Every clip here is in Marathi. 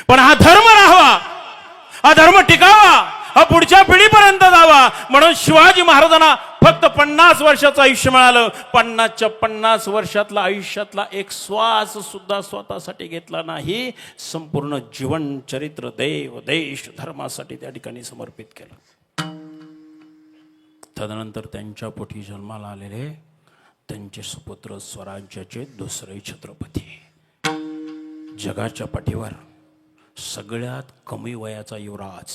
पण हा धर्म राहावा, हा धर्म टिकावा, हा पुढच्या पिढीपर्यंत जावा म्हणून शिवाजी महाराजांना फक्त 50 वर्षाचं आयुष्य मिळालं. 50च्या 50 वर्षातला आयुष्यातला एक श्वास सुद्धा स्वतःसाठी घेतला नाही. संपूर्ण जीवन चरित्र देव देश धर्मासाठी त्या ठिकाणी समर्पित केलं. तदनंतर त्यांच्या पोटी जन्माला आलेले त्यांचे सुपुत्र स्वराज्याचे दुसरे छत्रपती. जगाच्या पाठीवर सगळ्यात कमी वयाचा युवराज,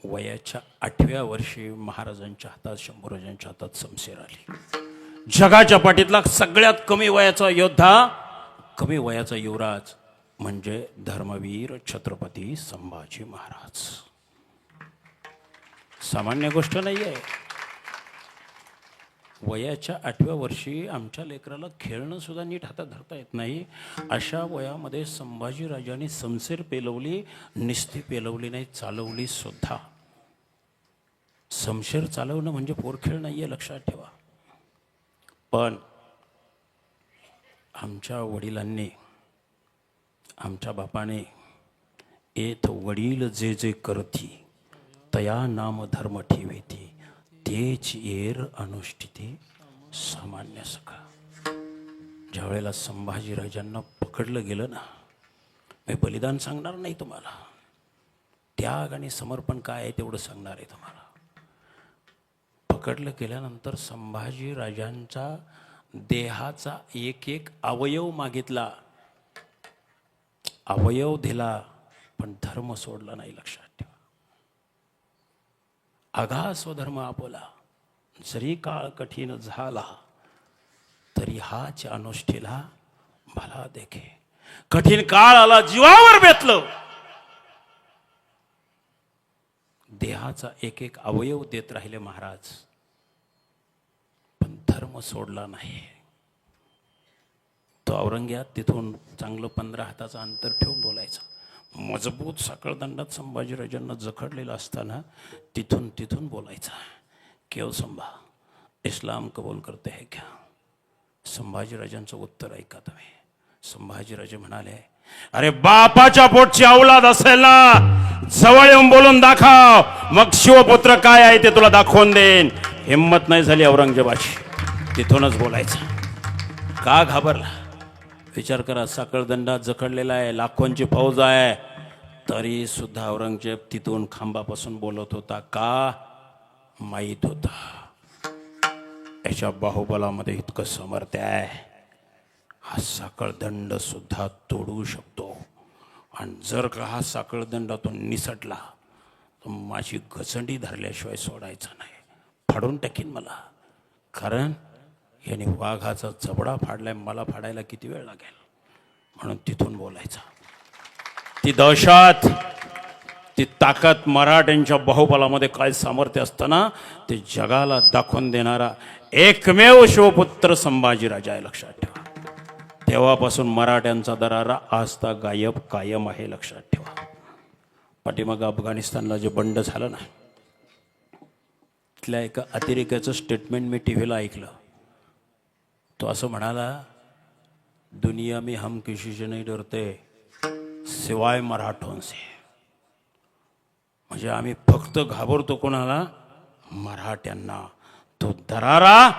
वयाच्या 8व्या वर्षी महाराजांच्या हातात, शंभूराजांच्या हातात शमशेर आली. जगाच्या पाठीतला सगळ्यात कमी वयाचा योद्धा, कमी वयाचा युवराज म्हणजे धर्मवीर छत्रपती संभाजी महाराज. सामान्य गोष्ट नाही आहे. वयाच्या 8व्या वर्षी आमच्या लेकराला खेळणं सुद्धा नीट हातात धरता येत नाही. अशा वयामध्ये संभाजीराजांनी शमशेर पेलवली, निस्ती पेलवली नाही, चालवली सुद्धा. शमशेर चालवणं म्हणजे पोरखेळ नाही आहे, लक्षात ठेवा. पण आमच्या वडिलांनी, आमच्या बापाने एथ वडील जे जे करती तया नाम धर्म ठेवेती, तेच येर अनुष्ठिते सामान्य सखा. ज्या वेळेला संभाजीराजांना पकडलं गेलं ना, मी बलिदान सांगणार नाही तुम्हाला, त्याग आणि समर्पण काय आहे तेवढं सांगणार आहे तुम्हाला. पकडलं गेल्यानंतर संभाजीराजांचा देहाचा एक एक अवयव मागितला, अवयव दिला, पण धर्म सोडला नाही. लक्षात ठेवा. आघा स्वधर्म आपोला, जरी काळ कठीण झाला तरी हाच अनुष्ठीला भला देखे. कठीण काळ आला, जीवावर बेतलं, देहाचा एक एक अवयव देत राहिले महाराज, पण धर्म सोडला नाही. तो औरंग्यात तिथून चांगलं 15 हाताचं अंतर ठेवून बोलायचा. मजबूत साखळदंडात संभाजीराजांना जखडलेलं असताना तिथून बोलायचा, केव संभा इस्लाम कबूल करते है क्या. संभाजीराजांचं उत्तर ऐका तुम्ही. संभाजीराजे म्हणाले, अरे बापाच्या पोटची औलाद असेल ना, जवळ येऊन बोलून दाखव, मग शिवपुत्र काय आहे ते तुला दाखवून देईन. हिम्मत नाही झाली औरंगजेबाची, तिथूनच बोलायचं. का घाबरला विचार करा. साखळदंडात जखडलेला आहे, लाखोंची फौज आहे, तरी सुद्धा औरंगजेब तिथून खांबापासून बोलत होता. का माहीत होता याच्या बाहुबलामध्ये इतकं सामर्थ्य आहे, हा साखळदंड सुद्धा तोडू शकतो. आणि जर का हा साखळदंडातून निसटला तर माझी गचंडी धरल्याशिवाय सोडायचा नाही, फाडून टाकीन मला. कारण याने वाघाचा जबडा फाडलाय, मला फाडायला किती वेळ लागेल. म्हणून तिथून बोलायचा. ती दहशत, ती ताकद मराठ्यांच्या बाहुबलामध्ये काय सामर्थ्य असताना ते जगाला दाखवून देणारा एकमेव शिवपुत्र संभाजीराजा आहे. लक्षात ठेवा. तेव्हापासून मराठ्यांचा दरारा आजता गायब कायम आहे. लक्षात ठेवा. पाठीमागं अफगाणिस्तानला जे बंड झालं ना, तिथल्या एका अतिरेक्याचं स्टेटमेंट मी टीव्हीला ऐकलं. तो असं म्हणाला, दुनिया में हम किसी से नहीं डरते सिवाय मराठों से. म्हणजे आम्ही फक्त घाबरतो कोणाला? मराठ्यांना. तो दरारा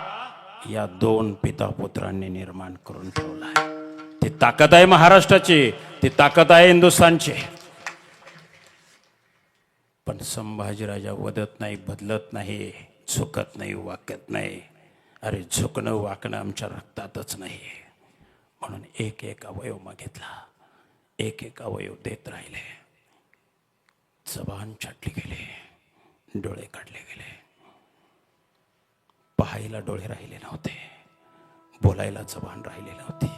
या 2 पिता पुत्रांनी निर्माण करून ठेवला. ती ताकद आहे महाराष्ट्राची, ती ताकद आहे हिंदुस्थानची. पण संभाजीराजा वदत नाही, बदलत नाही, झुकत नाही, वाकत नाही. अरे झुकणं वाकणं आमच्या रक्तातच नाही. म्हणून एक एक अवयव मागितला, एक एक अवयव देत राहिले. जबान छाटली गेली, डोळे काढले गेले, पाहायला डोळे राहिले नव्हते, बोलायला जबान राहिली नव्हती.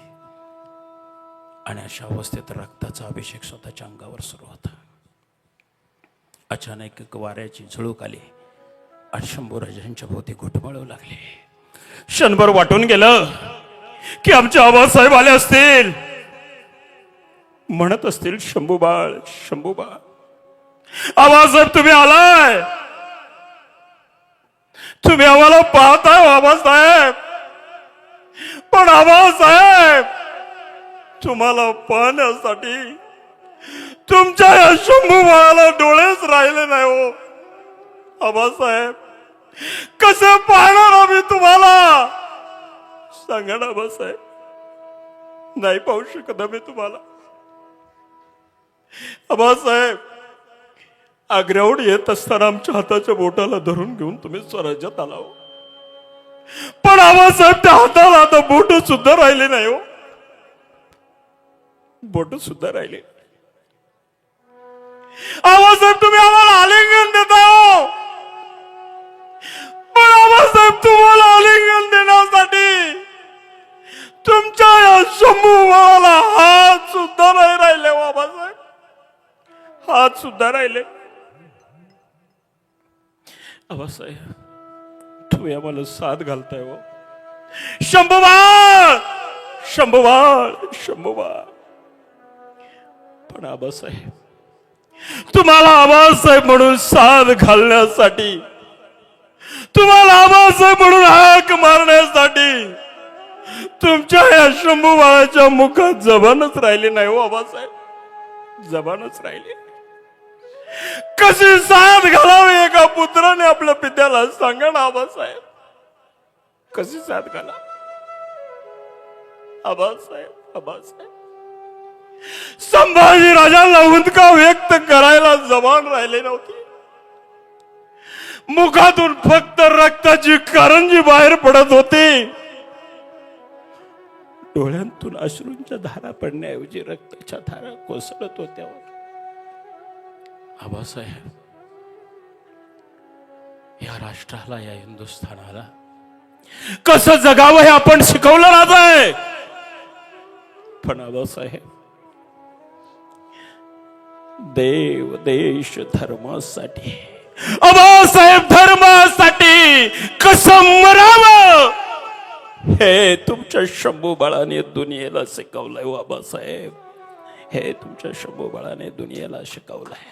आणि अशा अवस्थेत रक्ताचा अभिषेक स्वतःच्या अंगावर सुरू होता. अचानक एक वाऱ्याची झुळूक आली आणि शंभूराजांच्या भोवती घुटमळू लागले. क्षणभर वाटून गेलं की आमचे आबासाहेब आले असतील, म्हणत असतील, शंभूबाळ शंभूबाळ. आबासाहेब तुम्ही आलाय, तुम्ही आम्हाला पाहताय आबासाहेब. पण आबासाहेब तुम्हाला पाहण्यासाठी तुमच्या या शंभू बाळाला डोळेच राहिले नाही हो आबासाहेब. कसं पाहणार आम्ही तुम्हाला सांगा ना आबासाहेब. नाही पाहू शकत आम्ही तुम्हाला आबासाहेब. आग्र्याहून येत असताना आमच्या हाताच्या बोटाला धरून घेऊन तुम्ही स्वराज्यात आला हो. पण आबासाहेब त्या हाताला आता बोट सुद्धा राहिले नाही हो. बोट सुद्धा राहिले. आबासाहेब तुम्ही आम्हाला आलिंगन देताय हो. पण आबासाहेब तुम्हाला आलिंगन देण्यासाठी तुमच्या या शंभू बाळाला हात सुद्धा नाही राहिले हो आबासाहेब. हात सुद्धा राहिले. आबासाहेब तुम्ही आम्हाला साथ घालताय हो. शंभूबाळ शंभूबाळ शंभूबाळ. पण आबासाहेब तुम्हाला आबासाहेब म्हणून साथ घालण्यासाठी, तुम्हाला आबासाहेब म्हणून हाक मारण्यासाठी तुमच्या या शंभू बाळाच्या मुखात जबानच राहिली नाही हो आबासाहेब. जबानच राहिली. कशी साथ घालावी एका पुत्राने आपल्या पित्याला सांगा ना आबासाहेब. कशी साथ घाला आबासाहेब. आबासाहेब संभाजी राजांना उंदका व्यक्त करायला जबान राहिले नव्हती. मुखातून फक्त रक्ताची करंजी बाहेर पडत होती. डोळ्यांतून अश्रूंच्या धारा पडण्याऐवजी रक्ताच्या धारा कोसळत होत्या. आबासाहेब या राष्ट्राला, या हिंदुस्थानाला कसं जगावं हे आपण शिकवलं राहतंय. पण आबासाहेब देव देश धर्मासाठी, आबासाहेब धर्मासाठी कसं मरावं हे तुमच्या शंभू बाळाने दुनियेला शिकवलंय हो आबासाहेब. हे तुमच्या शंभू बाळाने दुनियेला शिकवलंय.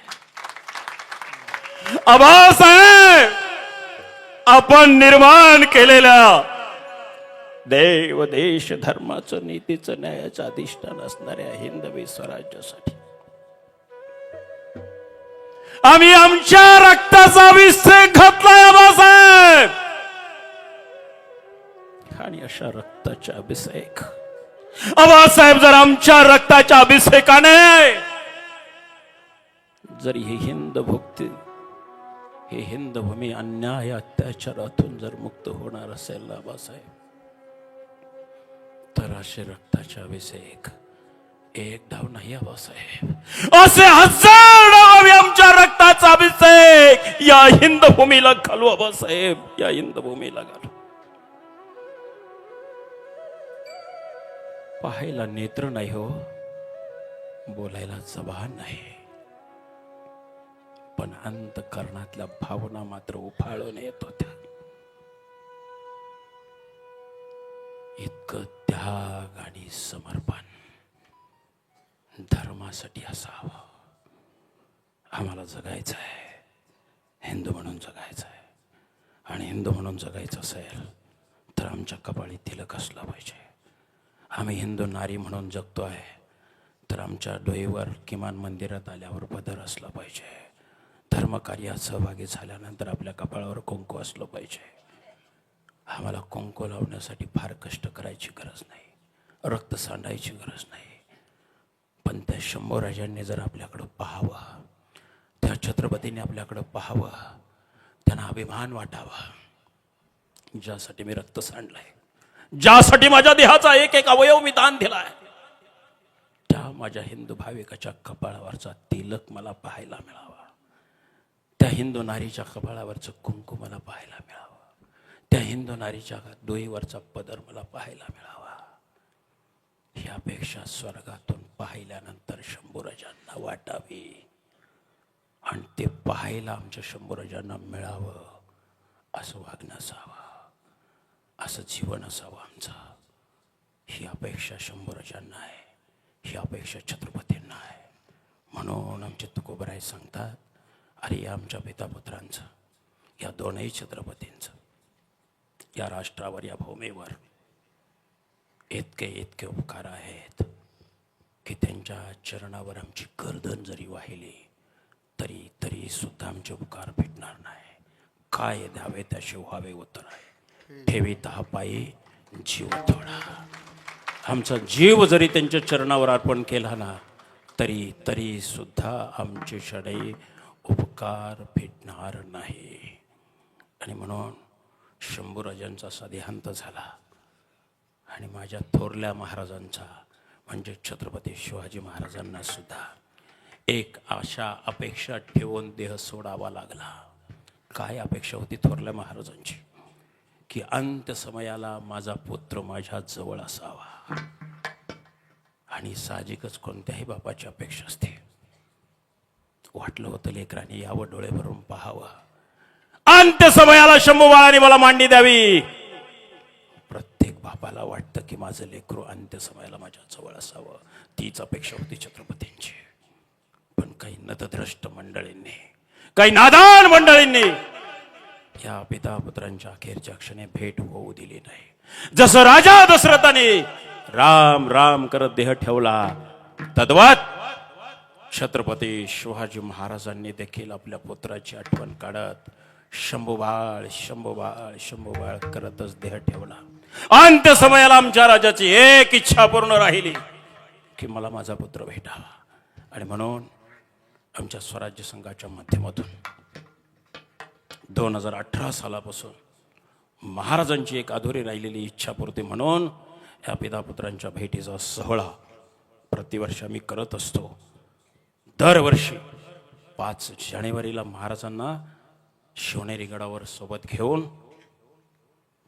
आबासाहेब आपण निर्माण केलेल्या देव देश धर्माचं नीतीचं न्यायाचं अधिष्ठान असणाऱ्या हिंदवी स्वराज्यासाठी आम्ही आमच्या रक्ताचा अभिषेक घातलाय आबासाहेब. आणि अशा रक्ताचा अभिषेक आबासाहेब जर आमच्या रक्ताच्या अभिषेकाने जर ही हिंद भुक्ती, ही हिंद भूमी अन्याय अत्याचारातून जर मुक्त होणार असेल ना आबासाहेब, तर असे रक्ताचे अभिषेक एक डाव नाही आबासाहेब, असे हजार डाव आम्ही आमच्या रक्ताचा अभिषेक या हिंद भूमीला घालू आबासाहेब. या हिंद भूमीला घालू. पाहायला नेत्र नाही हो, बोलायला जबान नाही, पण अंतःकरणातल्या भावना मात्र उफाळून येत होत्या. इतकं त्याग आणि समर्पण धर्मासाठी असावं. आम्हाला जगायचं आहे, हिंदू म्हणून जगायचं आहे. आणि हिंदू म्हणून जगायचं असेल तर आमच्या कपाळी तिलक असलं पाहिजे. आम्ही हिंदू नारी म्हणून जगतो आहे तर आमच्या डोईवर किमान मंदिरात आल्यावर पदर असला पाहिजे. धर्मकार्यात सहभागी झाल्यानंतर आपल्या कपाळावर कुंकू असलं पाहिजे. आम्हाला कुंकू लावण्यासाठी फार कष्ट करायची गरज नाही, रक्त सांडायची गरज नाही. पण त्या शंभूराजांनी जर आपल्याकडं पाहावं, त्या छत्रपतीने आपल्याकडं पाहावं, त्यांना अभिमान वाटावा. ज्यासाठी मी रक्त सांडलंय, ज्यासाठी माझ्या देहाचा एक एक अवयव मी दान दिलाय, त्या माझ्या हिंदू भाविकाच्या कपाळावरचा तिलक मला पाहायला मिळावा. त्या हिंदू नारीच्या कपाळावरचं कुंकू मला पाहायला मिळावं. त्या हिंदू नारीच्या डोईवरचा पदर मला पाहायला मिळावा. ही अपेक्षा स्वर्गातून पाहिल्यानंतर शंभूराजांना वाटावी आणि ते पाहायला आमच्या शंभूराजांना मिळावं. असं वागणं असावं, असं जीवन असावं आमचं. ही अपेक्षा शंभूराजांना आहे, ही अपेक्षा छत्रपतींना आहे. म्हणून आमचे तुकोबराय सांगतात, अरे आमच्या पितापुत्रांचं, या दोनही छत्रपतींचं या राष्ट्रावर, या भूमीवर इतके इतके उपकार आहेत की त्यांच्या चरणावर आमची गर्दन जरी वाहिली तरी तरी सुद्धा आमचे उपकार भेटणार नाही. काय द्यावे त्याचे व्हावे उत्तर आहे. ठेवी तहा पायी जीव थोडा. आमचा जीव जरी त्यांच्या चरणावर अर्पण केला ना तरी तरी सुद्धा आमचे शडे उपकार भेटणार नाही. आणि म्हणून शंभूराजांचा असा देहांत झाला आणि माझ्या थोरल्या महाराजांचा म्हणजे छत्रपती शिवाजी महाराजांना सुद्धा एक आशा अपेक्षा ठेवून देह सोडावा लागला. काय अपेक्षा होती थोरल्या महाराजांची? की अंत्यसमयाला माझा पुत्र माझ्या जवळ असावा. आणि साहजिकच कोणत्याही बापाची अपेक्षा असते. वाटलं होतं लेकरांनी यावं, डोळे भरून पाहावं, अंत्यसमयाला शंभूबाळाने मला मांडी द्यावी. प्रत्येक बापाला वाटतं की माझं लेकरू अंत्यसमयाला माझ्या जवळ असावं. तीच अपेक्षा होती छत्रपतींची. पण काही नतद्रष्ट मंडळींनी, काही नादान मंडळींनी या पिता पुत्रांच्या अखेरच्या क्षणी भेट होऊ दिली नाही. जसं राजा दशरथाने राम राम करत देह ठेवला तद्वत छत्रपती शिवाजी महाराजांनी देखील आपल्या पुत्राची आठवण काढत शंभूबाळ शंभूबाळ शंभूबाळ करतच देह ठेवला. अंत्यसमयाला आमच्या राजाची एक इच्छा पूर्ण राहिली की मला माझा पुत्र भेटावा. आणि म्हणून आमच्या स्वराज्य संघाच्या माध्यमातून 2018 सालापासून महाराजांची एक अधुरी राहिलेली इच्छापूर्ती म्हणून या पितापुत्रांच्या भेटीचा सोहळा प्रतिवर्षी आम्ही करत असतो. दरवर्षी 5 जानेवारीला महाराजांना शिवनेरी गडावर सोबत घेऊन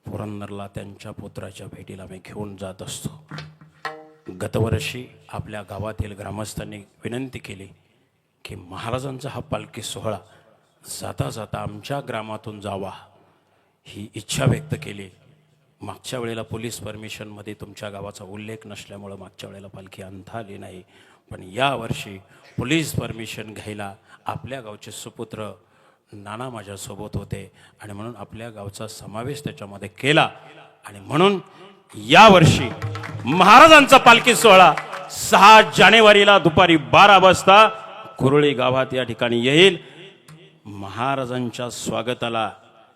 पुरंदरला त्यांच्या पुत्राच्या भेटीला आम्ही घेऊन जात असतो. गतवर्षी आपल्या गावातील ग्रामस्थांनी विनंती केली की महाराजांचा हा पालखी सोहळा जाता जाता आमच्या ग्रामातून जावा, ही इच्छा व्यक्त केली. मागच्या वेळेला पोलीस परमिशनमध्ये तुमच्या गावाचा उल्लेख नसल्यामुळं मागच्या वेळेला पालखी आणता आली नाही. पण यावर्षी पोलीस परमिशन घ्यायला आपल्या गावचे सुपुत्र नाना माझ्यासोबत होते आणि म्हणून आपल्या गावचा समावेश त्याच्यामध्ये केला. आणि म्हणून यावर्षी महाराजांचा पालखी सोहळा 6 जानेवारीला दुपारी 12 वाजता कुरळी गावात या ठिकाणी येईल. महाराजांच्या स्वागताला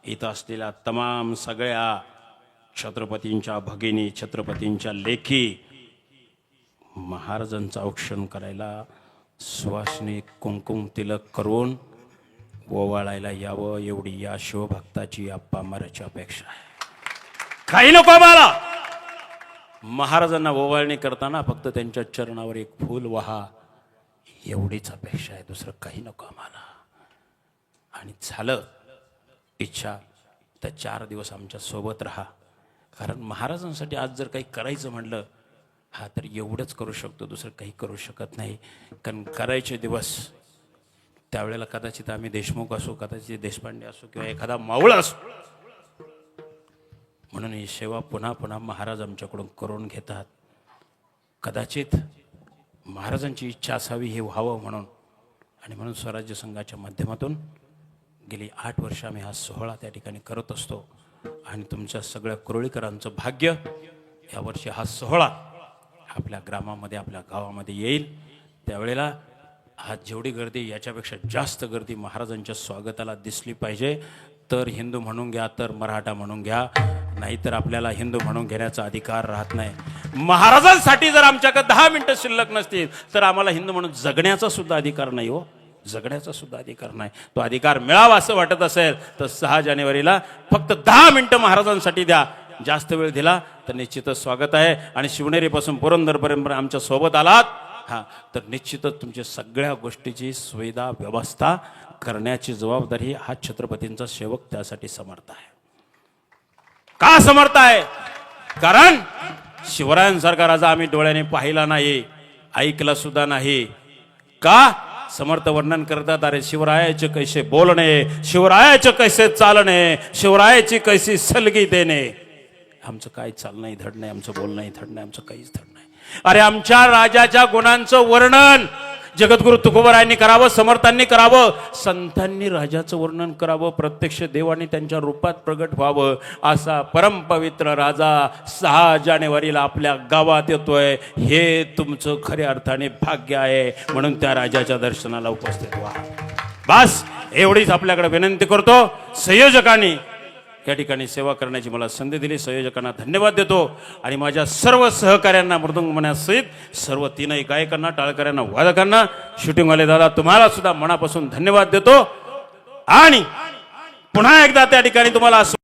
इथं असलेल्या तमाम सगळ्या छत्रपतींच्या भगिनी, छत्रपतींच्या लेखी महाराजांचं औक्षण करायला सुवासिनी कुंकुम तिलक करून ओवाळायला यावं, एवढी या शिवभक्ताची आप्पा माराची अपेक्षा आहे. काही नको आम्हाला. महाराजांना ओवाळणी करताना फक्त त्यांच्या चरणावर एक फूल वाहा, एवढीच अपेक्षा आहे. दुसरं काही नको आम्हाला. आणि झालं इच्छा तर 4 दिवस आमच्या सोबत राहा. कारण महाराजांसाठी आज जर काही करायचं म्हणलं हा तर एवढंच करू शकतो, दुसरं काही करू शकत नाही. कारण करायचे दिवस त्यावेळेला कदाचित आम्ही देशमुख असो, कदाचित देशपांडे असो किंवा एखादा मावळा असो. म्हणून ही सेवा पुन्हा पुन्हा महाराज आमच्याकडून करून घेतात. कदाचित महाराजांची इच्छा असावी हे व्हावं म्हणून. आणि म्हणून स्वराज्य संघाच्या माध्यमातून गेली 8 वर्ष आम्ही हा सोहळा त्या ठिकाणी करत असतो. आणि तुमच्या सगळ्या कुरळीकरांचं भाग्य यावर्षी हा सोहळा आपल्या ग्रामामध्ये, आपल्या गावामध्ये येईल. त्यावेळेला आज जेवढी गर्दी याच्यापेक्षा जास्त गर्दी महाराजांच्या स्वागताला दिसली पाहिजे. तर हिंदू म्हणून घ्या, तर मराठा म्हणून घ्या, नाहीतर आपल्याला हिंदू म्हणून घेण्याचा अधिकार राहत नाही. महाराजांसाठी जर आमच्याकडे 10 मिनिटं शिल्लक नसतील तर आम्हाला हिंदू म्हणून जगण्याचा सुद्धा अधिकार नाही. हो, जगण्याचा सुद्धा अधिकार नाही. तो अधिकार मिळावा असं वाटत असेल तर 6 जानेवारीला फक्त 10 मिनिटं महाराजांसाठी द्या. जास्त वेळ दिला तर निश्चितच स्वागत आहे. आणि शिवनेरीपासून पुरंदरपर्यंत आमच्या सोबत आलात हा तर निश्चितच तुमच्या सगळ्या गोष्टीची सुविधा व्यवस्था करण्याची जबाबदारी हा छत्रपतींचा सेवक त्यासाठी समर्थ आहे. का समर्थ आहे? कारण शिवरायांसारखा राजा आम्ही डोळ्याने पाहिला नाही, ऐकला सुद्धा नाही. का? समर्थ वर्णन करतात, अरे शिवरायाचे कैसे बोलणे, शिवरायाचे कैसे चालणे, शिवरायाची कैसी सलगी देणे. आमचं काही चालणंही धड नाही, आमचं बोलणंही धड नाही, आमचं काहीच धड नाही. अरे आमच्या राजाच्या गुणांचं वर्णन जगद्गुरु तुकोबरायांनी करावं, समर्थांनी करावं, संतांनी राजाचं वर्णन करावं, प्रत्यक्ष देवाने त्यांच्या रूपात प्रगट व्हावं. असा परमपवित्र राजा 6 जानेवारीला आपल्या गावात येतोय. हे तुमचं खऱ्या अर्थाने भाग्य आहे. म्हणून त्या राजाच्या दर्शनाला उपस्थित व्हा. बस एवढीच आपल्याकडे विनंती करतो. संयोजकांनी या ठिकाणी सेवा करण्याची मला संधी दिली. संयोजकांना धन्यवाद देतो आणि माझ्या सर्व सहकाऱ्यांना, मृदुंग मण्यासहित सर्व 3ही गायकांना, टाळकऱ्यांना, वादकांना, शूटिंगवाले दादा तुम्हाला सुद्धा मनापासून धन्यवाद देतो. आणि पुन्हा एकदा त्या ठिकाणी तुम्हाला